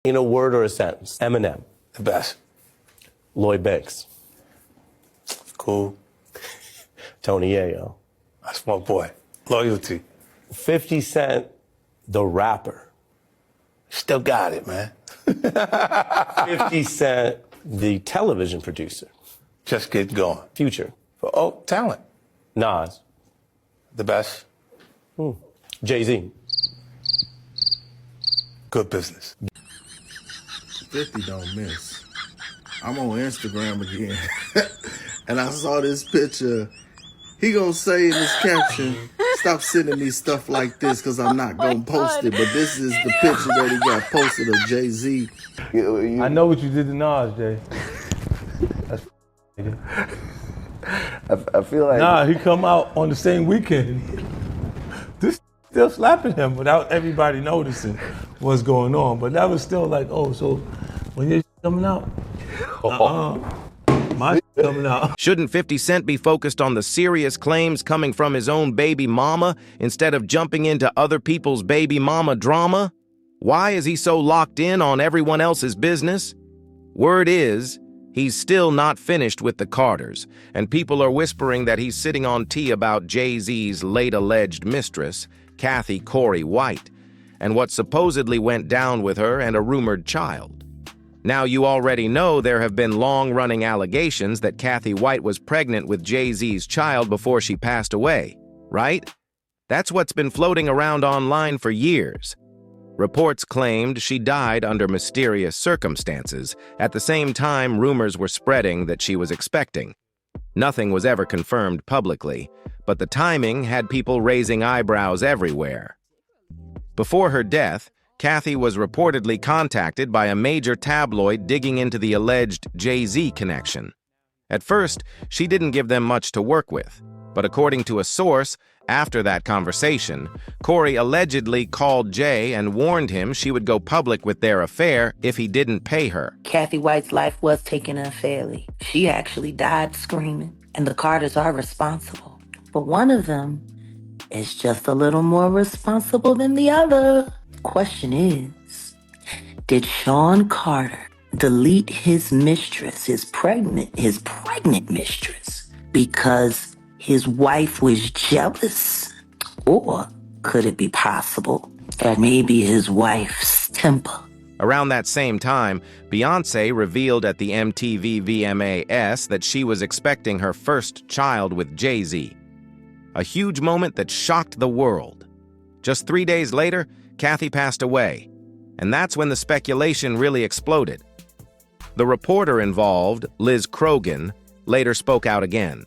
In a word or a sentence. Eminem. The best. Lloyd Banks. Cool. Tony Yayo. That's my boy. Loyalty. 50 Cent, the rapper. Still got it, man. 50 Cent, the television producer. Just get going. Future. Oh, talent. Nas. The best. Jay-Z. Good business. 50 don't miss. I'm on Instagram again, and I saw this picture. He gonna say in his caption, "Stop sending me stuff like this because I'm not gonna post it." But this is the picture that he got posted of Jay-Z. I know what you did to Nas, Jay. I feel like... Nah, he come out on the same weekend. This still slapping him without everybody noticing what's going on. But that was still like, oh, so when you're coming out, my coming out. Shouldn't 50 Cent be focused on the serious claims coming from his own baby mama instead of jumping into other people's baby mama drama? Why is he so locked in on everyone else's business? Word is, he's still not finished with the Carters, and people are whispering that he's sitting on tea about Jay-Z's late alleged mistress, Cathy White, and what supposedly went down with her and a rumored child. Now, you already know there have been long-running allegations that Cathy White was pregnant with Jay-Z's child before she passed away, right? That's what's been floating around online for years. Reports claimed she died under mysterious circumstances. At the same time, rumors were spreading that she was expecting. Nothing was ever confirmed publicly, but the timing had people raising eyebrows everywhere. Before her death, Cathy was reportedly contacted by a major tabloid digging into the alleged Jay-Z connection. At first, she didn't give them much to work with, but according to a source, after that conversation, Corey allegedly called Jay and warned him she would go public with their affair if he didn't pay her. Cathy White's life was taken unfairly. She actually died screaming, and the Carters are responsible. But one of them is just a little more responsible than the other. Question is, did Sean Carter delete his mistress, his pregnant mistress, because his wife was jealous? Or could it be possible that maybe his wife's temper? Around that same time, Beyoncé revealed at the MTV VMAs that she was expecting her first child with Jay-Z. A huge moment that shocked the world. Just 3 days later, Cathy passed away, and that's when the speculation really exploded. The reporter involved, Liz Krogan, later spoke out again.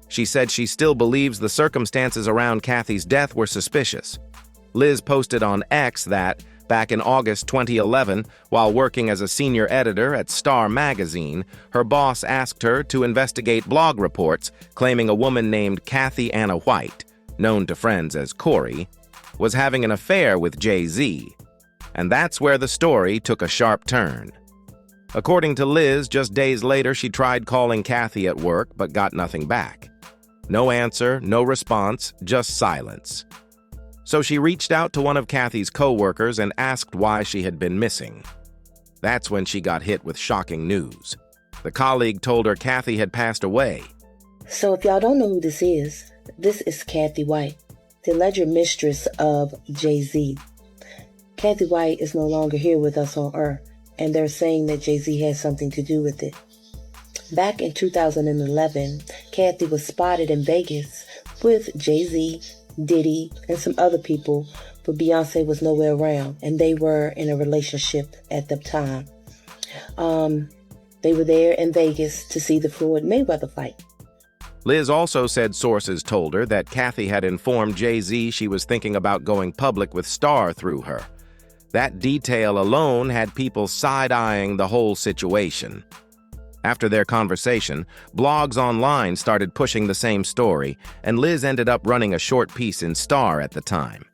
She said she still believes the circumstances around Cathy's death were suspicious. Liz posted on X that, back in August 2011, while working as a senior editor at Star magazine, her boss asked her to investigate blog reports claiming a woman named Cathy White, known to friends as Corey, was having an affair with Jay-Z. And that's where the story took a sharp turn. According to Liz, just days later she tried calling Cathy at work but got nothing back. No answer, no response, just silence. So she reached out to one of Cathy's co-workers and asked why she had been missing. That's when she got hit with shocking news. The colleague told her Cathy had passed away. So if y'all don't know who this is Cathy White, the alleged mistress of Jay-Z. Cathy White is no longer here with us on Earth, and they're saying that Jay-Z has something to do with it. Back in 2011, Cathy was spotted in Vegas with Jay-Z, Diddy, and some other people, but Beyonce was nowhere around, and they were in a relationship at the time. They were there in Vegas to see the Floyd Mayweather fight. Liz also said sources told her that Cathy had informed Jay-Z she was thinking about going public with Star through her. That detail alone had people side-eyeing the whole situation. After their conversation, blogs online started pushing the same story, and Liz ended up running a short piece in Star at the time.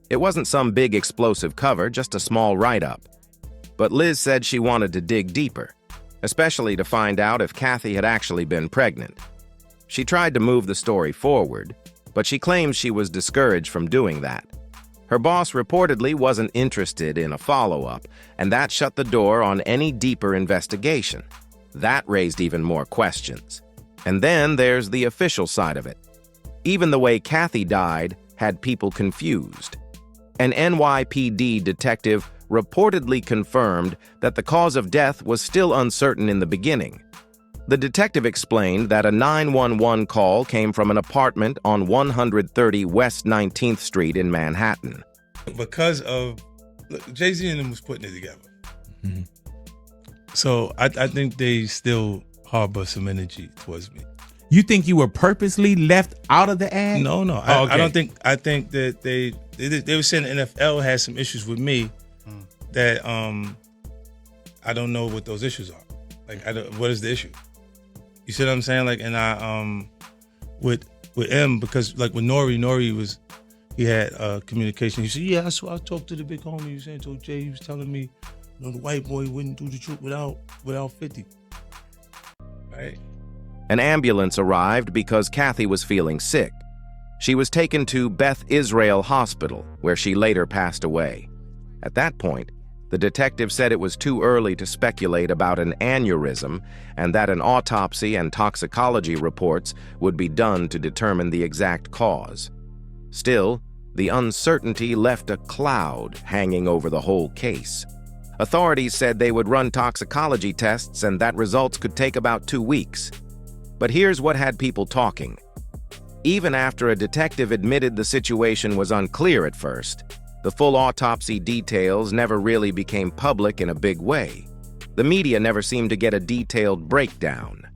It wasn't some big explosive cover, just a small write-up. But Liz said she wanted to dig deeper, especially to find out if Cathy had actually been pregnant. She tried to move the story forward, but she claims she was discouraged from doing that. Her boss reportedly wasn't interested in a follow-up, and that shut the door on any deeper investigation. That raised even more questions. And then there's the official side of it. Even the way Cathy died had people confused. An NYPD detective reportedly confirmed that the cause of death was still uncertain in the beginning. The detective explained that a 911 call came from an apartment on 130 West 19th Street in Manhattan. Because of Jay-Z and them was putting it together. Mm-hmm. So I think they still harbor some energy towards me. You think you were purposely left out of the ad? No. Okay. I don't think. I think that they were saying the NFL has some issues with me that I don't know what those issues are. Like, what is the issue? You see what I'm saying? Like, and I with M, because like with Nori he had communication. He said, yeah, I talked to the big homie. He was saying, told Jay, he was telling me, the white boy wouldn't do the truth without 50. Right? An ambulance arrived because Cathy was feeling sick. She was taken to Beth Israel Hospital, where she later passed away. At that point, the detective said it was too early to speculate about an aneurysm and that an autopsy and toxicology reports would be done to determine the exact cause. Still, the uncertainty left a cloud hanging over the whole case. Authorities said they would run toxicology tests and that results could take about 2 weeks. But here's what had people talking. Even after a detective admitted the situation was unclear at first, the full autopsy details never really became public in a big way. The media never seemed to get a detailed breakdown.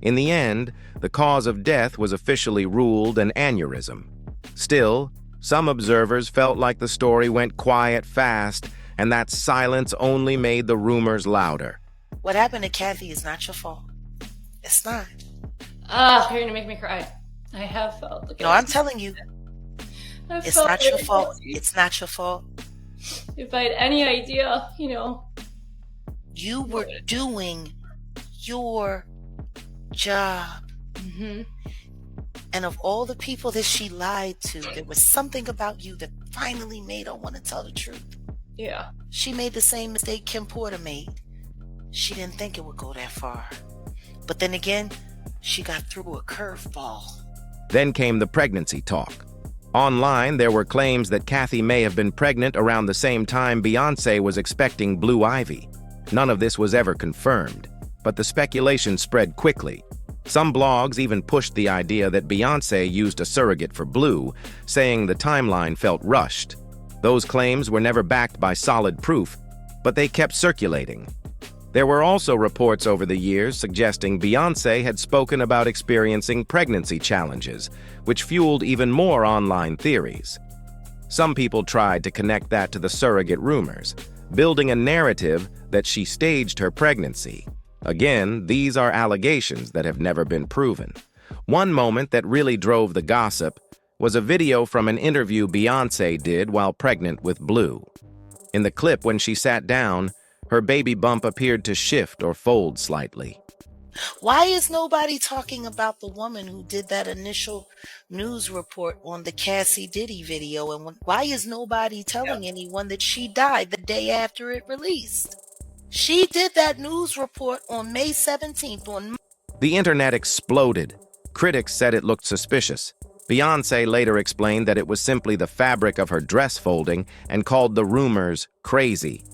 In the end, the cause of death was officially ruled an aneurysm. Still, some observers felt like the story went quiet fast, and that silence only made the rumors louder. What happened to Cathy is not your fault. It's not. You're gonna make me cry. I have felt. No, I'm telling you. It's not your fault. It's not your fault. If I had any idea, You were doing your job. Mm-hmm. And of all the people that she lied to, there was something about you that finally made her want to tell the truth. Yeah. She made the same mistake Kim Porter made. She didn't think it would go that far. But then again, she got through a curveball. Then came the pregnancy talk. Online, there were claims that Cathy may have been pregnant around the same time Beyoncé was expecting Blue Ivy. None of this was ever confirmed, but the speculation spread quickly. Some blogs even pushed the idea that Beyoncé used a surrogate for Blue, saying the timeline felt rushed. Those claims were never backed by solid proof, but they kept circulating. There were also reports over the years suggesting Beyoncé had spoken about experiencing pregnancy challenges, which fueled even more online theories. Some people tried to connect that to the surrogate rumors, building a narrative that she staged her pregnancy. Again, these are allegations that have never been proven. One moment that really drove the gossip was a video from an interview Beyoncé did while pregnant with Blue. In the clip when she sat down, her baby bump appeared to shift or fold slightly. Why is nobody talking about the woman who did that initial news report on the Cassie Diddy video? And why is nobody telling anyone that she died the day after it released? She did that news report on May 17th. The internet exploded. Critics said it looked suspicious. Beyoncé later explained that it was simply the fabric of her dress folding and called the rumors crazy.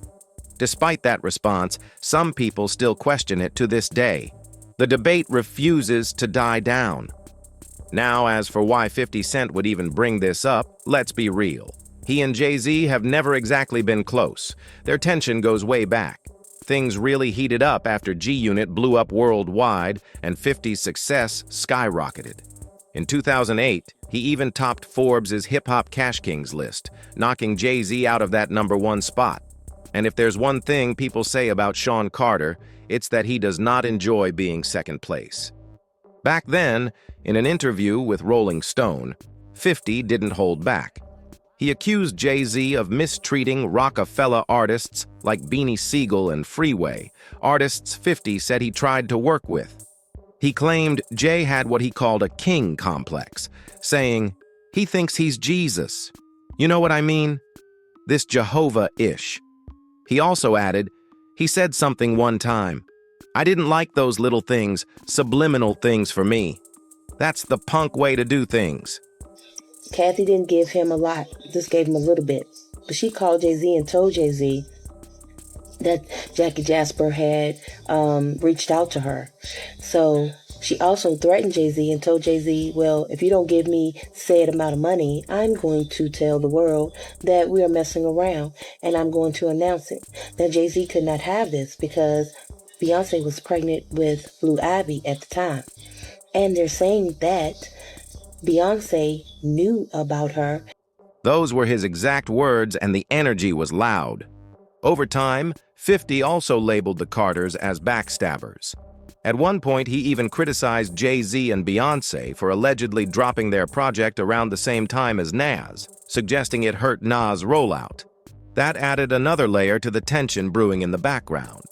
Despite that response, some people still question it to this day. The debate refuses to die down. Now, as for why 50 Cent would even bring this up, let's be real. He and Jay-Z have never exactly been close. Their tension goes way back. Things really heated up after G-Unit blew up worldwide and 50's success skyrocketed. In 2008, he even topped Forbes' Hip-Hop Cash Kings list, knocking Jay-Z out of that #1 spot. And if there's one thing people say about Sean Carter, it's that he does not enjoy being second place. Back then, in an interview with Rolling Stone, 50 didn't hold back. He accused Jay-Z of mistreating Rockefeller artists like Beanie Sigel and Freeway, artists 50 said he tried to work with. He claimed Jay had what he called a king complex, saying, "He thinks he's Jesus." You know what I mean? This Jehovah-ish. He also added, he said something one time. I didn't like those little things, subliminal things for me. That's the punk way to do things. Cathy didn't give him a lot, just gave him a little bit. But she called Jay-Z and told Jay-Z that Jackie Jasper had reached out to her. So she also threatened Jay-Z and told Jay-Z, well, if you don't give me said amount of money, I'm going to tell the world that we are messing around, and I'm going to announce it. Now, Jay-Z could not have this because Beyonce was pregnant with Blue Ivy at the time. And they're saying that Beyonce knew about her. Those were his exact words, and the energy was loud. Over time, 50 also labeled the Carters as backstabbers. At one point, he even criticized Jay-Z and Beyonce for allegedly dropping their project around the same time as Nas, suggesting it hurt Nas' rollout. That added another layer to the tension brewing in the background.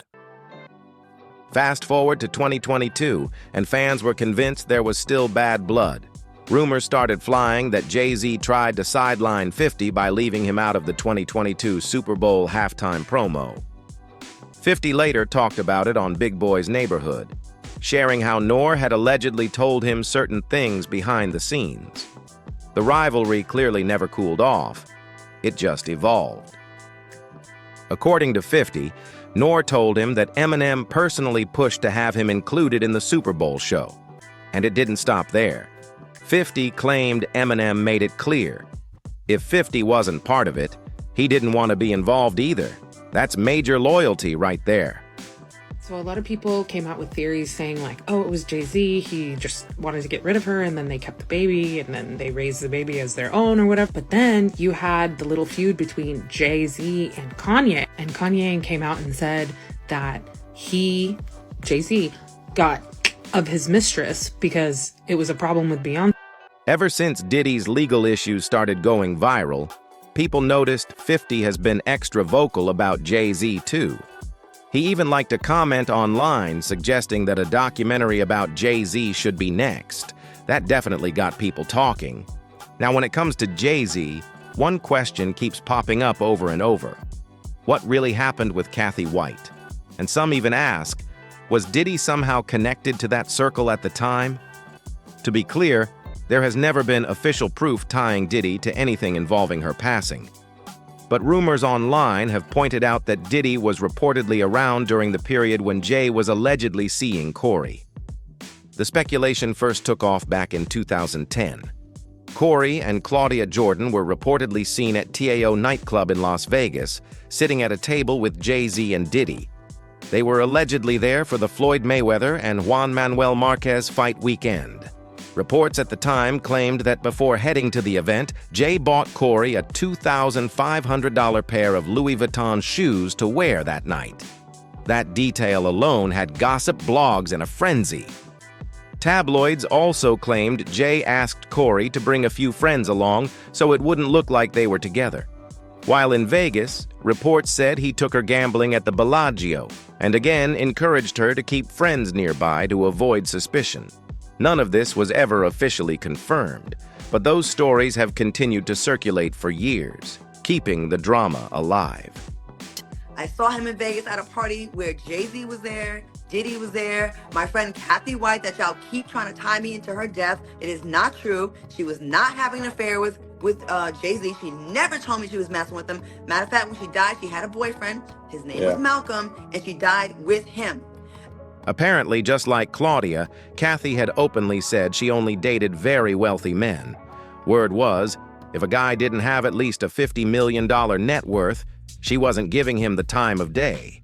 Fast forward to 2022, and fans were convinced there was still bad blood. Rumors started flying that Jay-Z tried to sideline 50 by leaving him out of the 2022 Super Bowl halftime promo. 50 later talked about it on Big Boy's Neighborhood, sharing how Noor had allegedly told him certain things behind the scenes. The rivalry clearly never cooled off. It just evolved. According to 50, Noor told him that Eminem personally pushed to have him included in the Super Bowl show. And it didn't stop there. 50 claimed Eminem made it clear. If 50 wasn't part of it, he didn't want to be involved either. That's major loyalty right there. So a lot of people came out with theories saying like, oh, it was Jay-Z, he just wanted to get rid of her, and then they kept the baby, and then they raised the baby as their own or whatever. But then you had the little feud between Jay-Z and Kanye came out and said that Jay-Z, got of his mistress because it was a problem with Beyonce. Ever since Diddy's legal issues started going viral, people noticed 50 has been extra vocal about Jay-Z too. He even liked to comment online suggesting that a documentary about Jay-Z should be next. That definitely got people talking. Now, when it comes to Jay-Z, one question keeps popping up over and over. What really happened with Cathy White? And some even ask, was Diddy somehow connected to that circle at the time? To be clear, there has never been official proof tying Diddy to anything involving her passing. But rumors online have pointed out that Diddy was reportedly around during the period when Jay was allegedly seeing Corey. The speculation first took off back in 2010. Corey and Claudia Jordan were reportedly seen at TAO nightclub in Las Vegas, sitting at a table with Jay-Z and Diddy. They were allegedly there for the Floyd Mayweather and Juan Manuel Marquez fight weekend. Reports at the time claimed that before heading to the event, Jay bought Corey a $2,500 pair of Louis Vuitton shoes to wear that night. That detail alone had gossip blogs in a frenzy. Tabloids also claimed Jay asked Corey to bring a few friends along so it wouldn't look like they were together. While in Vegas, reports said he took her gambling at the Bellagio and again encouraged her to keep friends nearby to avoid suspicion. None of this was ever officially confirmed, but those stories have continued to circulate for years, keeping the drama alive. I saw him in Vegas at a party where Jay-Z was there, Diddy was there, my friend Cathy White that y'all keep trying to tie me into her death. It is not true. She was not having an affair with Jay-Z. She never told me she was messing with him. Matter of fact, when she died, she had a boyfriend. His name was Malcolm, and she died with him. Apparently, just like Claudia, Cathy had openly said she only dated very wealthy men. Word was, if a guy didn't have at least a $50 million net worth, she wasn't giving him the time of day.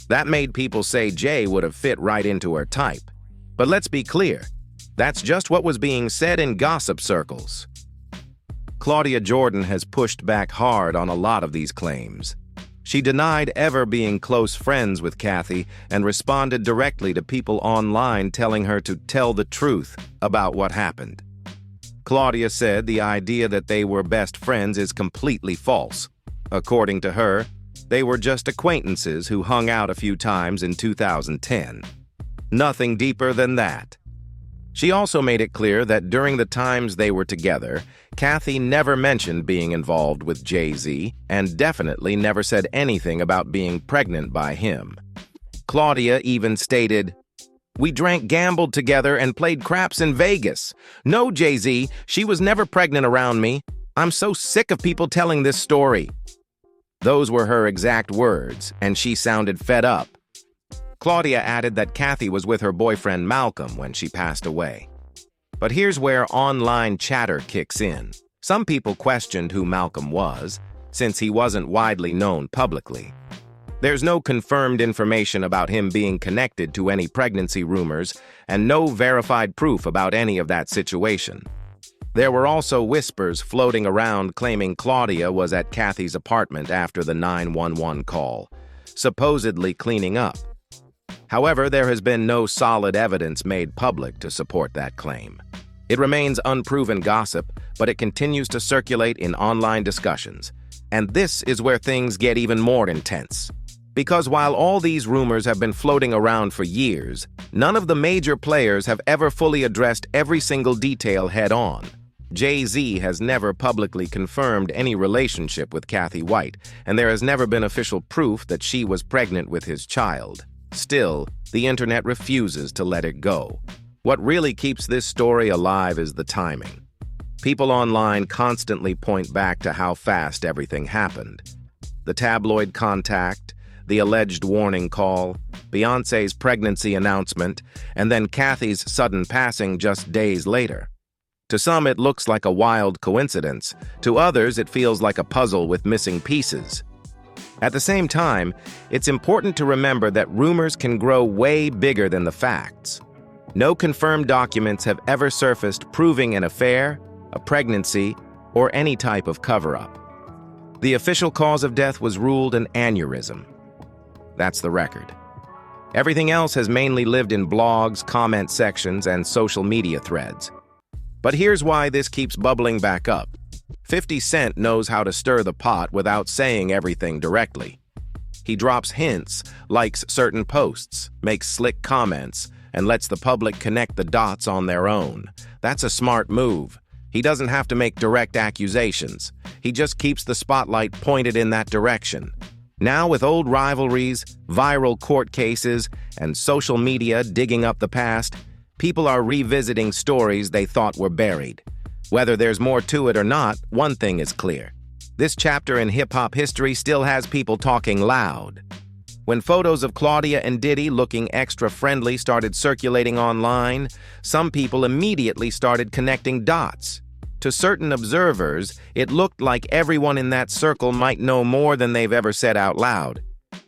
That made people say Jay would have fit right into her type. But let's be clear, that's just what was being said in gossip circles. Claudia Jordan has pushed back hard on a lot of these claims. She denied ever being close friends with Cathy and responded directly to people online telling her to tell the truth about what happened. Claudia said the idea that they were best friends is completely false. According to her, they were just acquaintances who hung out a few times in 2010. Nothing deeper than that. She also made it clear that during the times they were together, Cathy never mentioned being involved with Jay-Z and definitely never said anything about being pregnant by him. Claudia even stated, "We drank, gambled together, and played craps in Vegas. No, Jay-Z, she was never pregnant around me. I'm so sick of people telling this story." Those were her exact words, and she sounded fed up. Claudia added that Cathy was with her boyfriend Malcolm when she passed away. But here's where online chatter kicks in. Some people questioned who Malcolm was, since he wasn't widely known publicly. There's no confirmed information about him being connected to any pregnancy rumors, and no verified proof about any of that situation. There were also whispers floating around claiming Claudia was at Cathy's apartment after the 911 call, supposedly cleaning up. However, there has been no solid evidence made public to support that claim. It remains unproven gossip, but it continues to circulate in online discussions. And this is where things get even more intense. Because while all these rumors have been floating around for years, none of the major players have ever fully addressed every single detail head-on. Jay-Z has never publicly confirmed any relationship with Cathy White, and there has never been official proof that she was pregnant with his child. Still, the internet refuses to let it go. What really keeps this story alive is the timing. People online constantly point back to how fast everything happened. The tabloid contact, the alleged warning call, Beyoncé's pregnancy announcement, and then Cathy's sudden passing just days later. To some, it looks like a wild coincidence. To others, it feels like a puzzle with missing pieces. At the same time, it's important to remember that rumors can grow way bigger than the facts. No confirmed documents have ever surfaced proving an affair, a pregnancy, or any type of cover-up. The official cause of death was ruled an aneurysm. That's the record. Everything else has mainly lived in blogs, comment sections, and social media threads. But here's why this keeps bubbling back up. 50 Cent knows how to stir the pot without saying everything directly. He drops hints, likes certain posts, makes slick comments, and lets the public connect the dots on their own. That's a smart move. He doesn't have to make direct accusations. He just keeps the spotlight pointed in that direction. Now, with old rivalries, viral court cases, and social media digging up the past, people are revisiting stories they thought were buried. Whether there's more to it or not, one thing is clear. This chapter in hip-hop history still has people talking loud. When photos of Claudia and Diddy looking extra friendly started circulating online, some people immediately started connecting dots. To certain observers, it looked like everyone in that circle might know more than they've ever said out loud.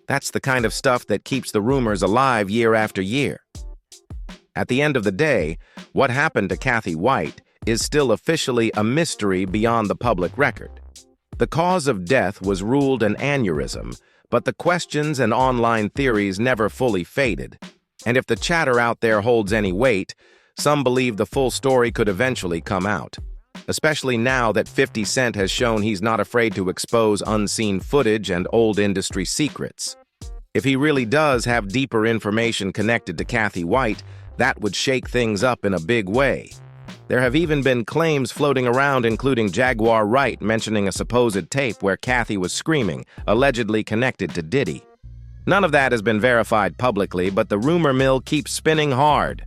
That's the kind of stuff that keeps the rumors alive year after year. At the end of the day, what happened to Cathy White is still officially a mystery beyond the public record. The cause of death was ruled an aneurysm, but the questions and online theories never fully faded. And if the chatter out there holds any weight, some believe the full story could eventually come out. Especially now that 50 Cent has shown he's not afraid to expose unseen footage and old industry secrets. If he really does have deeper information connected to Cathy White, that would shake things up in a big way. There have even been claims floating around, including Jaguar Wright mentioning a supposed tape where Cathy was screaming, allegedly connected to Diddy. None of that has been verified publicly, but the rumor mill keeps spinning hard.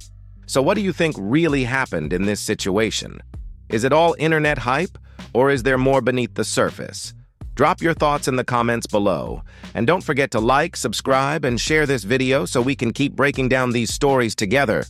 So what do you think really happened in this situation? Is it all internet hype, or is there more beneath the surface? Drop your thoughts in the comments below. And don't forget to like, subscribe, and share this video so we can keep breaking down these stories together.